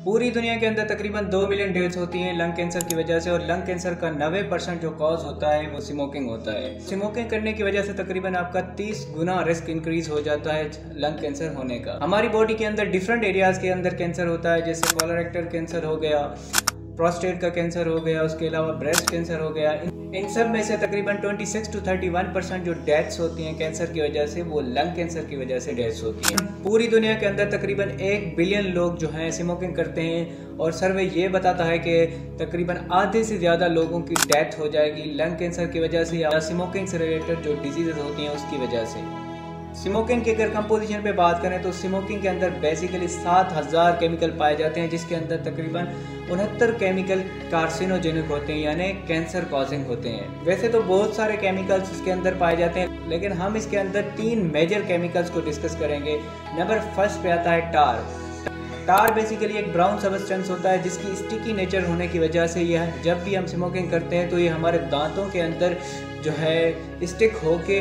पूरी दुनिया के अंदर तकरीबन 2 मिलियन डेथ्स होती हैं लंग कैंसर की वजह से, और लंग कैंसर का 90% जो कॉज होता है वो स्मोकिंग होता है। स्मोकिंग करने की वजह से तकरीबन आपका 30 गुना रिस्क इंक्रीज हो जाता है लंग कैंसर होने का। हमारी बॉडी के अंदर डिफरेंट एरियाज के अंदर कैंसर होता है, जैसे कोलोरेक्टल कैंसर हो गया, प्रोस्टेट का कैंसर हो गया, उसके अलावा ब्रेस्ट कैंसर हो गया। इन सब में से तकरीबन 26 to 31% जो डेथ्स होती हैं कैंसर की वजह से, वो लंग कैंसर की वजह से डेथ्स होती हैं। पूरी दुनिया के अंदर तकरीबन 1 बिलियन लोग जो हैं स्मोकिंग करते हैं, और सर्वे ये बताता है कि तकरीबन आधे से ज़्यादा लोगों की डेथ हो जाएगी लंग कैंसर की वजह से या स्मोकिंग से रिलेटेड जो डिजीज़ होती हैं उसकी वजह से। स्मोकिंग की अगर कंपोजिशन पे बात करें तो स्मोकिंग के अंदर बेसिकली 7000 केमिकल पाए जाते हैं, जिसके अंदर तकरीबन 69 केमिकल कार्सिनोजेनिक होते हैं, यानी कैंसर कॉजिंग होते हैं। वैसे तो बहुत सारे केमिकल्स इसके अंदर पाए जाते हैं, लेकिन हम इसके अंदर 3 मेजर केमिकल्स को डिस्कस करेंगे। नंबर फर्स्ट पे आता है टार। टार बेसिकली एक ब्राउन सब्सटेंस होता है जिसकी स्टिकी नेचर होने की वजह से यह जब भी हम स्मोकिंग करते हैं तो ये हमारे दांतों के अंदर जो है स्टिक होके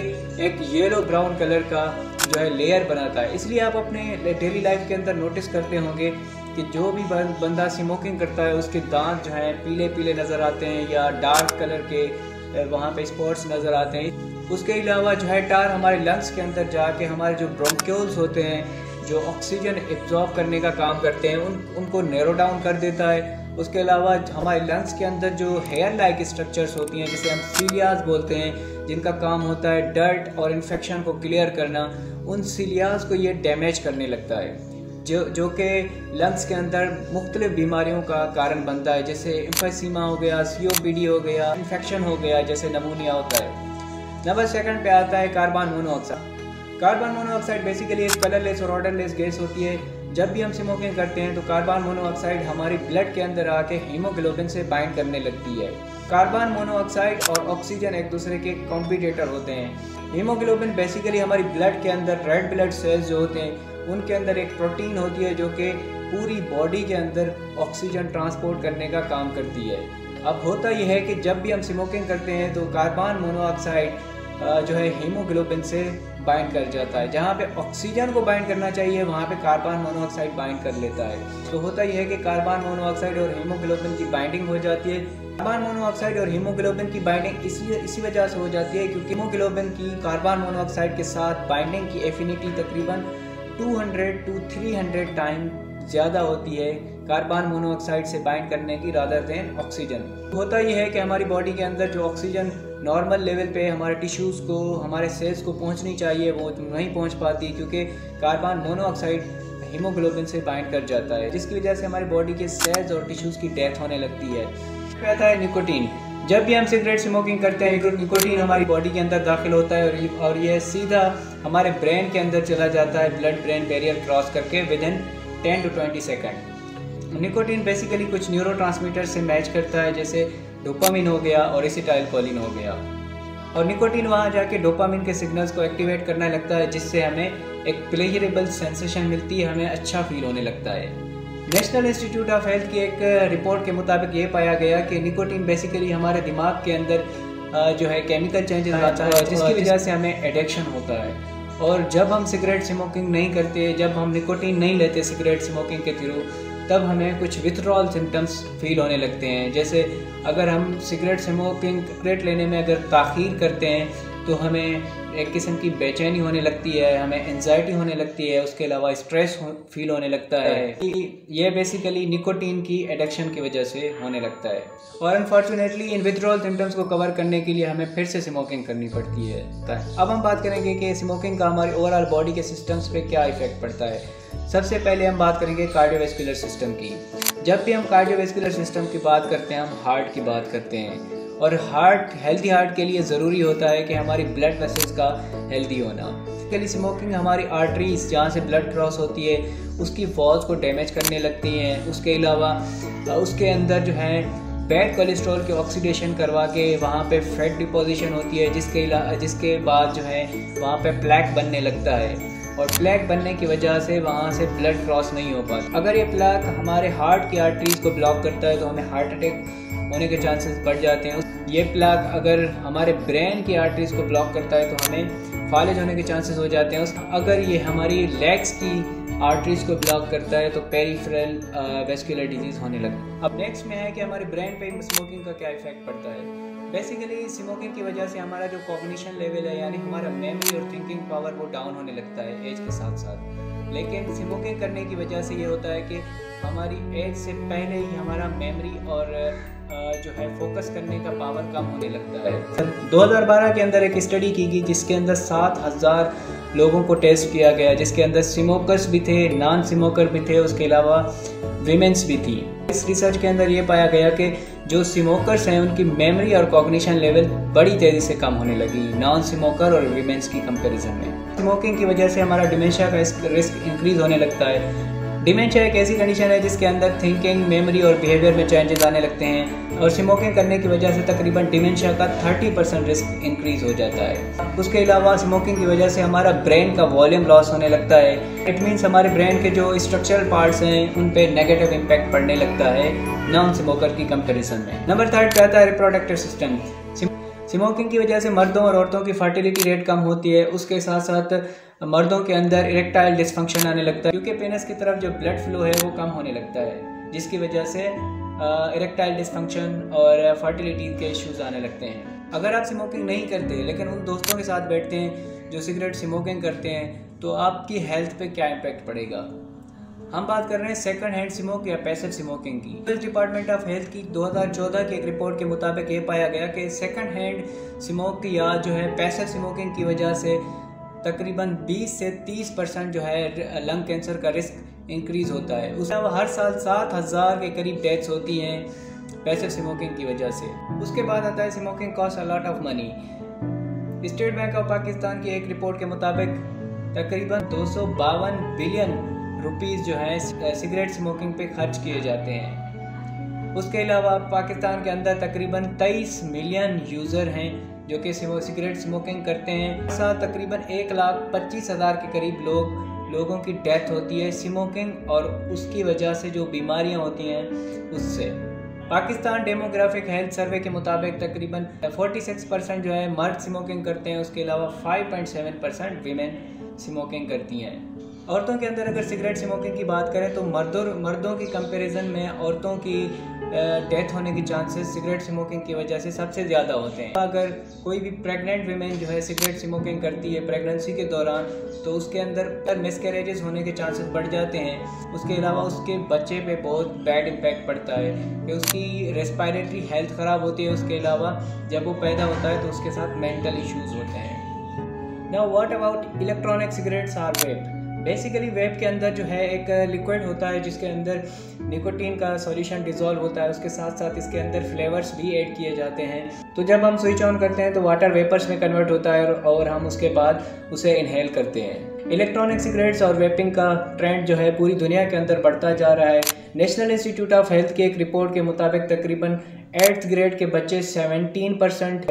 एक येलो ब्राउन कलर का जो है लेयर बनाता है। इसलिए आप अपने डेली लाइफ के अंदर नोटिस करते होंगे कि जो भी बंदा स्मोकिंग करता है उसके दांत जो हैं पीले पीले नज़र आते हैं या डार्क कलर के वहाँ पे स्पॉट्स नज़र आते हैं। उसके अलावा जो है टार हमारे लंग्स के अंदर जाके हमारे जो ब्रोंक्यूल्स होते हैं जो ऑक्सीजन एब्जॉर्ब करने का काम करते हैं उनको नैरो डाउन कर देता है। उसके अलावा हमारे लंग्स के अंदर जो हेयर लाइक स्ट्रक्चर्स होती हैं जिसे हम सीलियाज बोलते हैं, जिनका काम होता है डर्ट और इन्फेक्शन को क्लियर करना, उन सीलियाज को ये डैमेज करने लगता है जो कि लंग्स के अंदर मुख्तलिफ बीमारियों का कारण बनता है, जैसे एम्फीसीमा हो गया, COPD हो गया, इन्फेक्शन हो गया, जैसे नमूनिया होता है। नंबर सेकंड पे आता है carbon monoxide. Carbon monoxide basically एक कलरलेस और ऑर्डरलेस गैस होती है। जब भी हम स्मोकिंग करते हैं तो कार्बन मोनोऑक्साइड हमारी ब्लड के अंदर आके हीमोग्लोबिन से बाइंड करने लगती है। कार्बन मोनोऑक्साइड और ऑक्सीजन एक दूसरे के कॉम्पिटिटर होते हैं। हीमोग्लोबिन बेसिकली हमारी ब्लड के अंदर रेड ब्लड सेल्स जो होते हैं उनके अंदर एक प्रोटीन होती है जो कि पूरी बॉडी के अंदर ऑक्सीजन ट्रांसपोर्ट करने का काम करती है। अब होता यह है कि जब भी हम स्मोकिंग करते हैं तो कार्बन मोनोऑक्साइड जो है हीमोग्लोबिन से बाइंड कर जाता है। जहाँ पे ऑक्सीजन को बाइंड करना चाहिए वहाँ पे कार्बन मोनोऑक्साइड बाइंड कर लेता है। तो होता यह है कि कार्बन मोनोऑक्साइड और हीमोग्लोबिन की बाइंडिंग हो जाती है। कार्बन मोनोऑक्साइड और हीमोग्लोबिन की बाइंडिंग इसी वजह से हो जाती है क्योंकि हीमोग्लोबिन की कार्बन मोनोऑक्साइड के साथ बाइंडिंग की एफिनिटी तकरीबन 200 to 300 टाइम ज़्यादा होती है कार्बन मोनोऑक्साइड से बाइंड करने की रादर देन ऑक्सीजन। होता यह है कि हमारी बॉडी के अंदर जो ऑक्सीजन नॉर्मल लेवल पे हमारे टिश्यूज़ को, हमारे सेल्स को पहुंचनी चाहिए वो नहीं पहुंच पाती क्योंकि कार्बन मोनोऑक्साइड हीमोग्लोबिन से बाइंड कर जाता है, जिसकी वजह से हमारी बॉडी के सेल्स और टिश्यूज़ की डेथ होने लगती है। फिर आता है निकोटीन। जब भी हम सिगरेट स्मोकिंग करते हैं निकोटीन हमारी बॉडी के अंदर दाखिल होता है और यह सीधा हमारे ब्रेन के अंदर चला जाता है ब्लड ब्रेन बैरियर क्रॉस करके within 10 to 20 second. Nicotine basically कुछ न्यूरोट्रांसमीटर से मैच करता है, जैसे डोपामिन हो गया और एसिटाइलकोलिन हो गया, और निकोटीन वहाँ जाके डोपामिन के सिग्नल्स को एक्टिवेट करने लगता है जिससे हमें एक प्लेजरेबल सेंसेशन मिलती है, हमें अच्छा फील होने लगता है। नेशनल इंस्टीट्यूट ऑफ हेल्थ की एक रिपोर्ट के मुताबिक ये पाया गया कि निकोटीन बेसिकली हमारे दिमाग के अंदर जो है केमिकल चेंजेस आता है जिसकी वजह से हमें एडिक्शन होता है। और जब हम सिगरेट स्मोकिंग नहीं करते, जब हम निकोटीन नहीं लेते सिगरेट स्मोकिंग के थ्रू, तब हमें कुछ विथड्रॉल सिम्टम्स फील होने लगते हैं। जैसे अगर हम सिगरेट लेने में अगर ताख़ीर करते हैं तो हमें एक किस्म की बेचैनी होने लगती है, हमें एंजाइटी होने लगती है, उसके अलावा स्ट्रेस फील होने लगता है। ये बेसिकली निकोटीन की एडिक्शन की वजह से होने लगता है। और अनफॉर्चुनेटली इन विथड्रॉल सिम्टम्स को कवर करने के लिए हमें फिर से स्मोकिंग करनी पड़ती है। अब हम बात करेंगे कि स्मोकिंग का हमारी ओवरऑल बॉडी के सिस्टम्स पे क्या इफेक्ट पड़ता है। सबसे पहले हम बात करेंगे कार्डियोवैस्कुलर सिस्टम की। जब भी हम कार्डियोवैस्कुलर सिस्टम की बात करते हैं हम हार्ट की बात करते हैं, और हेल्दी हार्ट के लिए ज़रूरी होता है कि हमारी ब्लड वेसल्स का हेल्दी होना। बेसिकली स्मोकिंग हमारी आर्टरीज जहाँ से ब्लड क्रॉस होती है उसकी वॉल्स को डैमेज करने लगती हैं। उसके अलावा उसके अंदर जो है बैड कोलेस्ट्रॉल के ऑक्सीडेशन करवा के वहाँ पे फैट डिपोजिशन होती है, जिसके बाद जो है वहाँ पे प्लैक बनने लगता है, और प्लैक बनने की वजह से वहाँ से ब्लड क्रॉस नहीं हो पाता। अगर ये प्लैक हमारे हार्ट की आर्टरीज को ब्लॉक करता है तो हमें हार्ट अटैक होने के चांसेस बढ़ जाते हैं। ये प्लैक अगर हमारे ब्रेन की आर्टरीज को ब्लॉक करता है तो हमें फालिज होने के चांसेस हो जाते हैं। अगर ये हमारी लेग्स की आर्टरीज को ब्लॉक करता है तो पेरिफेरल वेस्कुलर डिजीज़ होने लगता है। अब नेक्स्ट में है कि हमारे ब्रेन पे स्मोकिंग का क्या इफेक्ट पड़ता है। बेसिकली स्मोकिंग की वजह से हमारा जो कॉग्निशन लेवल है, यानी हमारा मेमोरी और थिंकिंग पावर, वो डाउन होने लगता है एज के साथ साथ। लेकिन स्मोकिंग करने की वजह से ये होता है कि हमारी एज से पहले ही हमारा मेमोरी और जो है फोकस करने का पावर कम होने लगता है। 2012 के अंदर एक स्टडी की गई जिसके अंदर 7000 लोगों को टेस्ट किया गया, जिसके अंदर स्मोकर्स भी थे, नॉन स्मोकर भी थे, उसके अलावा वीमेंस भी थी। इस रिसर्च के अंदर ये पाया गया कि जो स्मोकर्स हैं उनकी मेमोरी और कॉग्निशन लेवल बड़ी तेज़ी से कम होने लगी नॉन स्मोकर और वीमेंस की कंपैरिजन में। स्मोकिंग की वजह से हमारा डिमेंशिया का रिस्क इंक्रीज होने लगता है। डिमेंशिया एक ऐसी कंडीशन है जिसके अंदर थिंकिंग, मेमोरी और बिहेवियर में चेंजेस आने लगते हैं और स्मोकिंग करने की वजह से तकरीबन डिमेंशिया का 30% रिस्क इंक्रीज हो जाता है। उसके अलावा स्मोकिंग की वजह से हमारा ब्रेन का वॉल्यूम लॉस होने लगता है। इट मीन्स हमारे ब्रेन के जो स्ट्रक्चरल पार्ट्स हैं उन पे नेगेटिव इम्पैक्ट पड़ने लगता है नॉन स्मोकर की कंपेरिजन में। नंबर 3 पे आता है रिप्रोडक्टिव सिस्टम। स्मोकिंग की वजह से मर्दों और औरतों की फर्टिलिटी रेट कम होती है। उसके साथ साथ मर्दों के अंदर इरेक्टाइल डिसफंक्शन आने लगता है क्योंकि पेनिस की तरफ जो ब्लड फ्लो है वो कम होने लगता है, जिसकी वजह से इरेक्टाइल डिसफंक्शन और फर्टिलिटी के इश्यूज आने लगते हैं। अगर आप स्मोकिंग नहीं करते लेकिन उन दोस्तों के साथ बैठते हैं जो सिगरेट स्मोकिंग करते हैं तो आपकी हेल्थ पे क्या इम्पैक्ट पड़ेगा। हम बात कर रहे हैं सेकंड हैंड स्मोक या पैसिव स्मोकिंग की। यूएस डिपार्टमेंट ऑफ हेल्थ की 2014 की एक रिपोर्ट के मुताबिक ये पाया गया कि सेकंड हैंड स्मोक या जो है पैसिव स्मोकिंग की वजह से तकरीबन 20 से 30% जो है लंग कैंसर का रिस्क इंक्रीज होता है। उसके अलावा हर साल 7000 के करीब डेथ्स होती हैं पैसिव स्मोकिंग की वजह से। उसके बाद आता है smoking cost a lot of money. State bank of Pakistan की एक रिपोर्ट के मुताबिक तकरीबन 252 बिलियन रुपीस जो है सिगरेट स्मोकिंग पे खर्च किए जाते हैं। उसके अलावा पाकिस्तान के अंदर तकरीबन 23 मिलियन यूज़र हैं जो कि सिगरेट स्मोकिंग करते हैं। साथ तकरीबन 1,25,000 के करीब लोगों की डेथ होती है स्मोकिंग और उसकी वजह से जो बीमारियां होती हैं उससे। पाकिस्तान डेमोग्राफिक हेल्थ सर्वे के मुताबिक तकरीबन 46% जो है मर्द स्मोकिंग करते हैं। उसके अलावा 5.7% वीमेन स्मोकिंग करती हैं। औरतों के अंदर अगर सिगरेट स्मोकिंग की बात करें तो मर्दों की कंपैरिजन में औरतों की डेथ होने के चांसेस सिगरेट स्मोकिंग की वजह से सबसे ज़्यादा होते हैं। अगर कोई भी प्रेग्नेंट वीमेन जो है सिगरेट स्मोकिंग करती है प्रेगनेंसी के दौरान तो उसके अंदर मिसकैरेजेस होने के चांसेस बढ़ जाते हैं। उसके अलावा उसके बच्चे पे बहुत बैड इम्पैक्ट पड़ता है कि उसकी रेस्पिरेटरी हेल्थ ख़राब होती है। उसके अलावा जब वो पैदा होता है तो उसके साथ मेंटल इश्यूज़ होते हैं। Now what about electronic cigarettes or vape. Basically vape के अंदर जो है एक लिक्विड होता है जिसके अंदर निकोटीन का सॉल्यूशन डिज़ोल्व होता है। उसके साथ साथ इसके अंदर फ्लेवर्स भी ऐड किए जाते हैं। तो जब हम स्विच ऑन करते हैं तो वाटर वेपर्स में कन्वर्ट होता है और हम उसके बाद उसे इनहेल करते हैं। इलेक्ट्रॉनिक सिगरेट्स और वेपिंग का ट्रेंड जो है पूरी दुनिया के अंदर बढ़ता जा रहा है। नेशनल इंस्टीट्यूट ऑफ हेल्थ की एक रिपोर्ट के मुताबिक तकरीबन 8th ग्रेड के बच्चे 17%,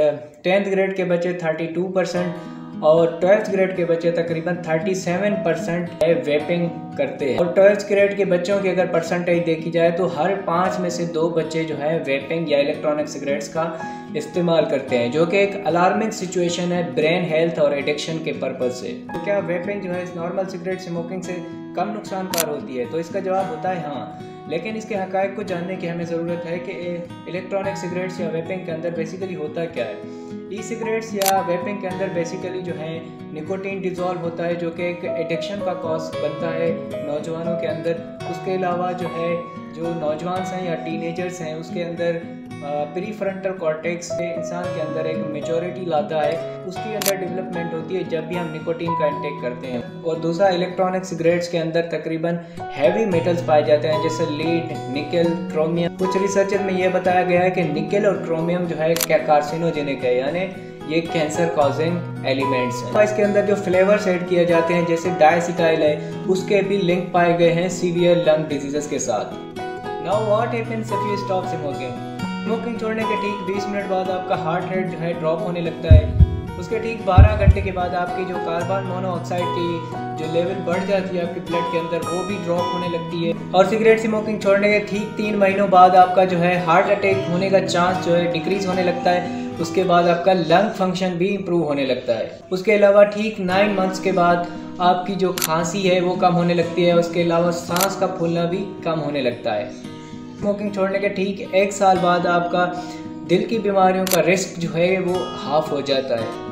10th ग्रेड के बच्चे 32% और 12th ग्रेड के बच्चे तकरीबन 37% वेपिंग करते हैं। और 12th ग्रेड के बच्चों की अगर परसेंटेज देखी जाए तो हर 5 में से 2 बच्चे जो है वेपिंग या इलेक्ट्रॉनिक सिगरेट्स का इस्तेमाल करते हैं, जो कि एक अलार्मिंग सिचुएशन है ब्रेन हेल्थ और एडिक्शन के पर्पज से। तो क्या वेपिंग जो है नॉर्मल सिगरेट स्मोकिंग से कम नुकसानकार होती है? तो इसका जवाब होता है हाँ, लेकिन इसके हक़ाइक़ को जानने की हमें ज़रूरत है कि इलेक्ट्रॉनिक सिगरेट्स या वेपिंग के अंदर बेसिकली होता क्या है। ई सिगरेट्स या वेपिंग के अंदर बेसिकली जो है निकोटीन डिज़ोल्व होता है जो कि एक एडिक्शन का कॉज बनता है नौजवानों के अंदर। उसके अलावा जो है जो नौजवान हैं या टीनेजर्स हैं उसके अंदर प्रीफ्रंटल कॉर्टेक्स से इंसान के अंदर एक मेजॉरिटी लाता है, उसकी अंदर डेवलपमेंट होती है जब भी हम निकोटीन का इंटेक करते हैं। और दूसरा इलेक्ट्रॉनिक सिगरेट्स के अंदर तकरीबन हैवी मेटल्स पाए जाते हैं जैसे लीड, निकल, क्रोमियम। कुछ रिसर्चर में यह बताया गया है कि निकल और क्रोमियम जो है कार्सिनोजेनिक है, यानी ये कैंसर कॉजिंग एलिमेंट्स हैं। इसके अंदर जो फ्लेवर्स ऐड किए जाते हैं जैसे डायसिटाइल है उसके भी लिंक पाए गए हैं सीवियर लंग डिजीजेस के साथ। Now what happens if you stop smoking. Smoking छोड़ने के ठीक 20 मिनट बाद आपका हार्ट रेट जो है ड्रॉप होने लगता है। उसके ठीक 12 घंटे के बाद आपकी जो कार्बन मोनोऑक्साइड की जो लेवल बढ़ जाती है आपके ब्लड के अंदर वो भी ड्रॉप होने लगती है। और सिगरेट स्मोकिंग छोड़ने के ठीक 3 महीनों बाद आपका जो है हार्ट अटैक होने का चांस जो है डिक्रीज होने लगता है। उसके बाद आपका लंग फंक्शन भी इम्प्रूव होने लगता है। उसके अलावा ठीक 9 मंथ्स के बाद आपकी जो खांसी है वो कम होने लगती है। उसके अलावा सांस का फूलना भी कम होने लगता है। स्मोकिंग छोड़ने के ठीक 1 साल बाद आपका दिल की बीमारियों का रिस्क जो है वो हाफ हो जाता है।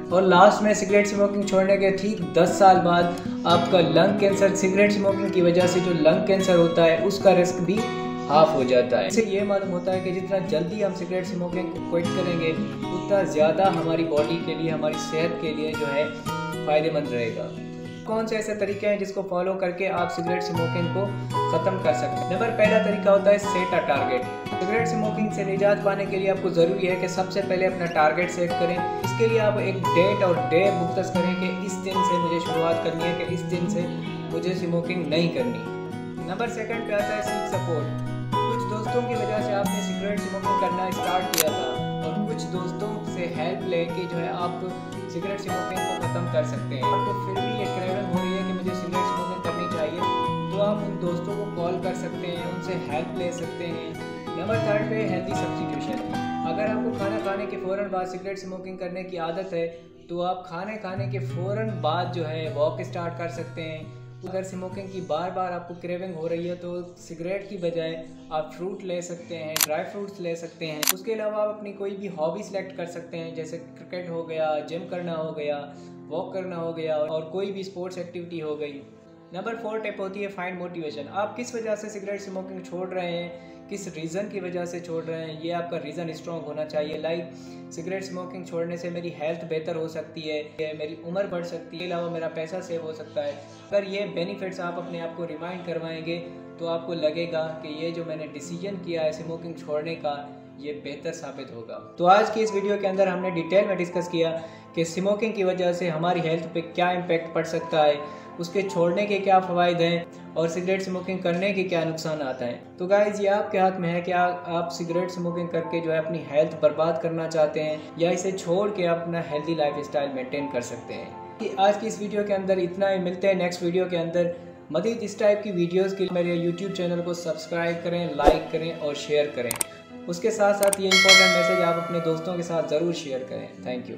और लास्ट में सिगरेट स्मोकिंग छोड़ने के ठीक 10 साल बाद आपका लंग कैंसर, सिगरेट स्मोकिंग की वजह से जो लंग कैंसर होता है उसका रिस्क भी हाफ हो जाता है। इससे ये मालूम होता है कि जितना जल्दी हम सिगरेट स्मोकिंग को क्विट करेंगे उतना ज़्यादा हमारी बॉडी के लिए, हमारी सेहत के लिए जो है फ़ायदेमंद रहेगा। कौन से ऐसे तरीके हैं जिसको फॉलो करके आप सिगरेट स्मोकिंग को ख़त्म कर सकते हैं? नंबर पहला तरीका होता है set a target. Cigarette smoking से निजात पाने के लिए आपको ज़रूरी है कि सबसे पहले अपना टारगेट सेट करें। इसके लिए आप एक डेट और डे मुख्तस करें कि इस दिन से मुझे शुरुआत करनी है, कि इस दिन से मुझे स्मोकिंग नहीं करनी। नंबर सेकंड पे आता है सीक सपोर्ट। कुछ दोस्तों की वजह से आपने सिगरेट स्मोकिंग करना स्टार्ट किया था और कुछ दोस्तों से हेल्प लेके जो है आप सिगरेट स्मोकिंग को ख़त्म कर सकते हैं। आपको फिर भी एक क्रेविंग हो रही है कि मुझे सिगरेट स्मोकिंग करनी चाहिए, तो आप उन दोस्तों को कॉल कर सकते हैं, उनसे हेल्प ले सकते हैं। नंबर थर्ड पे हेल्दी सब्स्टिट्यूशन। अगर आपको खाना खाने के फ़ौरन बाद सिगरेट स्मोकिंग करने की आदत है तो आप खाने के फ़ौरन बाद जो है वॉक स्टार्ट कर सकते हैं। अगर स्मोकिंग की बार बार आपको क्रेविंग हो रही है तो सिगरेट की बजाय आप फ्रूट ले सकते हैं, ड्राई फ्रूट्स ले सकते हैं। उसके अलावा आप अपनी कोई भी हॉबी सेलेक्ट कर सकते हैं, जैसे क्रिकेट हो गया, जिम करना हो गया, वॉक करना हो गया और कोई भी स्पोर्ट्स एक्टिविटी हो गई। नंबर 4 टिप होती है फाइंड मोटिवेशन। आप किस वजह से सिगरेट स्मोकिंग छोड़ रहे हैं, किस रीज़न की वजह से छोड़ रहे हैं, ये आपका रीज़न स्ट्रॉन्ग होना चाहिए। लाइक सिगरेट स्मोकिंग छोड़ने से मेरी हेल्थ बेहतर हो सकती है, मेरी उम्र बढ़ सकती है, अलावा मेरा पैसा सेव हो सकता है। अगर ये बेनिफिट्स आप अपने आप को रिमाइंड करवाएंगे तो आपको लगेगा कि ये जो मैंने डिसीजन किया है स्मोकिंग छोड़ने का, ये बेहतर साबित होगा। तो आज की इस वीडियो के अंदर हमने डिटेल में डिस्कस किया कि स्मोकिंग की वजह से हमारी हेल्थ पे क्या इम्पेक्ट पड़ सकता है, उसके छोड़ने के क्या फ़वाइद हैं और सिगरेट स्मोकिंग करने के क्या नुकसान आता है। तो गाइज़, ये आपके हाथ में है कि आप सिगरेट स्मोकिंग करके जो है अपनी हेल्थ बर्बाद करना चाहते हैं या इसे छोड़ के अपना हेल्दी लाइफ स्टाइल मेंटेन कर सकते हैं। आज की इस वीडियो के अंदर इतना ही। मिलते हैं नेक्स्ट वीडियो के अंदर। मज़ीद इस टाइप की वीडियोज़ के लिए मेरे यूट्यूब चैनल को सब्सक्राइब करें, लाइक करें और शेयर करें। उसके साथ साथ ये इंपॉर्टेंट मैसेज आप अपने दोस्तों के साथ ज़रूर शेयर करें। Thank you.